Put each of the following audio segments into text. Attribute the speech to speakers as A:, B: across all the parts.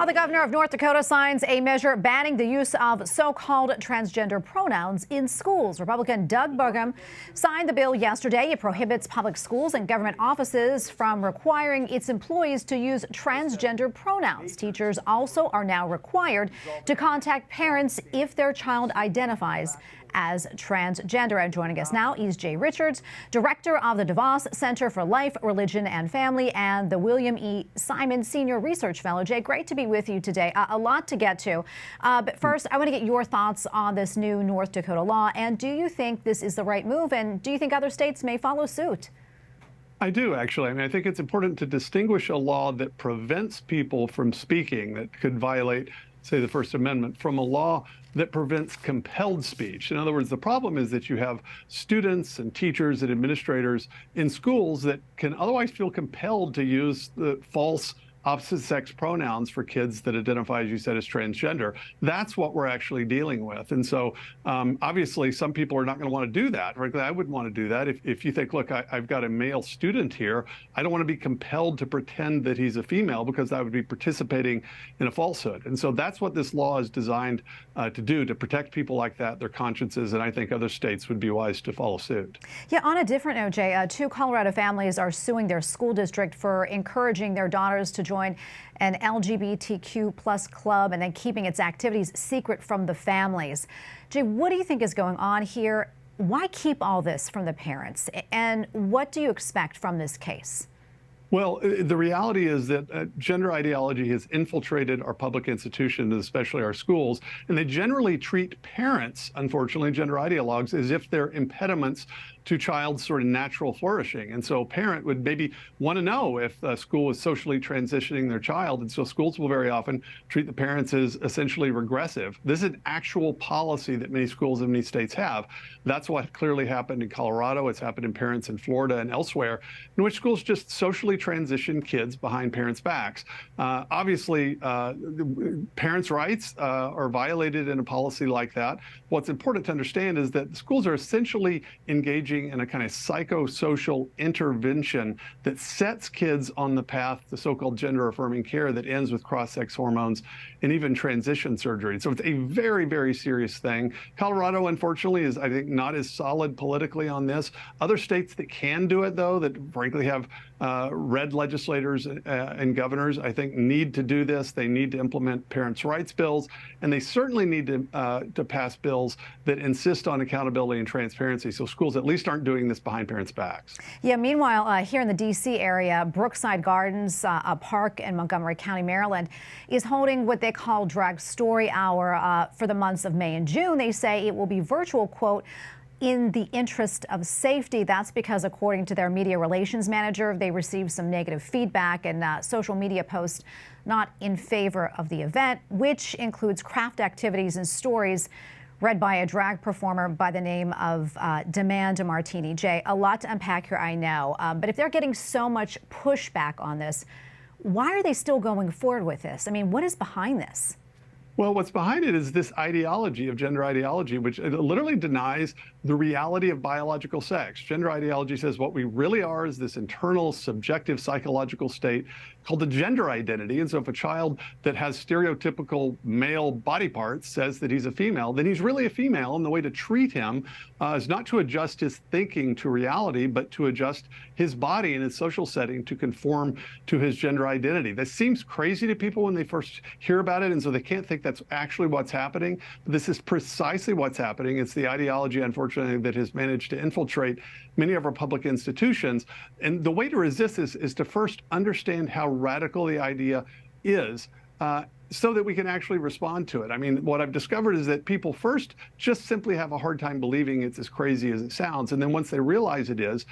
A: Well, the governor of North Dakota signs a measure banning the use of so-called transgender pronouns in schools. Republican Doug Burgum signed the bill yesterday. It prohibits public schools and government offices from requiring its employees to use transgender pronouns. Teachers also are now required to contact parents if their child identifies as transgender. And joining us now is Jay Richards, director of the DeVos Center for Life, Religion, and Family, and the William E. Simon Senior Research Fellow. Jay, great to be with you today. A lot to get to. But first, I want to get your thoughts on this new North Dakota law. And do you think this is the right move? And do you think other states may follow suit?
B: I do, actually. I mean, I think it's important to distinguish a law that prevents people from speaking that could violate, say, the First Amendment, from a law that prevents compelled speech. In other words, the problem is that you have students and teachers and administrators in schools that can otherwise feel compelled to use the false opposite sex pronouns for kids that identify, as you said, as transgender. That's what we're actually dealing with. And so obviously some people are not going to want to do that. Frankly, I wouldn't want to do that. If you think, look, I've got a male student here, I don't want to be compelled to pretend that he's a female because I would be participating in a falsehood. And so that's what this law is designed to do, to protect people like that, their consciences. And I think other states would be wise to follow suit.
A: Yeah, on a different note, Jay, two Colorado families are suing their school district for encouraging their daughters to join an LGBTQ plus club and then keeping its activities secret from the families. Jay, what do you think is going on here? Why keep all this from the parents? And what do you expect from this case?
B: Well, the reality is that gender ideology has infiltrated our public institutions, especially our schools, and they generally treat parents, unfortunately, gender ideologues, as if they're impediments to child's sort of natural flourishing. And so a parent would maybe want to know if a school is socially transitioning their child. And so schools will very often treat the parents as essentially regressive. This is an actual policy that many schools in many states have. That's what clearly happened in Colorado. It's happened in parents in Florida and elsewhere, in which schools just socially transition kids behind parents' backs. Obviously, parents' rights are violated in a policy like that. What's important to understand is that the schools are essentially engaging in a kind of psychosocial intervention that sets kids on the path to so-called gender-affirming care that ends with cross-sex hormones and even transition surgery. So it's a very, very serious thing. Colorado, unfortunately, is, I think, not as solid politically on this. Other states that can do it, though, that frankly have red legislators and governors, I think, need to do this. They need to implement parents' rights bills, and they certainly need to pass bills that insist on accountability and transparency, so schools at least aren't doing this behind parents' backs.
A: Yeah, meanwhile, here in the D.C. area, Brookside Gardens, a park in Montgomery County, Maryland, is holding what they call Drag Story Hour for the months of May and June. They say it will be virtual, quote, in the interest of safety. That's because, according to their media relations manager, they received some negative feedback and social media posts not in favor of the event, which includes craft activities and stories read by a drag performer by the name of Demand Martini. Jay, a lot to unpack here, I know. But if they're getting so much pushback on this, why are they still going forward with this? I mean, what is behind this?
B: Well, what's behind it is this ideology of gender ideology, which literally denies the reality of biological sex. Gender ideology says what we really are is this internal, subjective, psychological state called the gender identity. And so if a child that has stereotypical male body parts says that he's a female, then he's really a female. And the way to treat him is not to adjust his thinking to reality, but to adjust his body and his social setting to conform to his gender identity. This seems crazy to people when they first hear about it, and so they can't think that's actually what's happening. But this is precisely what's happening. It's the ideology, unfortunately, that has managed to infiltrate many of our public institutions. And the way to resist this is to first understand how radical the idea is, so that we can actually respond to it. I mean, what I've discovered is that people first just simply have a hard time believing it's as crazy as it sounds. And then once they realize it is,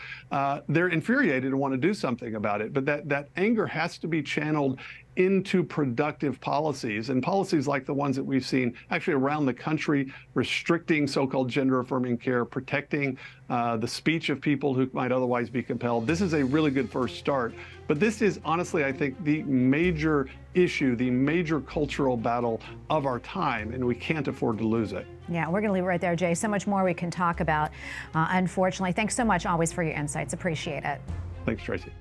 B: they're infuriated and want to do something about it. But that anger has to be channeled into productive policies, and policies like the ones that we've seen actually around the country, restricting so-called gender-affirming care, protecting the speech of people who might otherwise be compelled. This is a really good first start. But this is honestly, I think, the major issue, the major cultural battle of our time, and we can't afford to lose it.
A: Yeah, we're going to leave it right there, Jay. So much more we can talk about, unfortunately. Thanks so much always for your insights. Appreciate it.
B: Thanks, Tracy.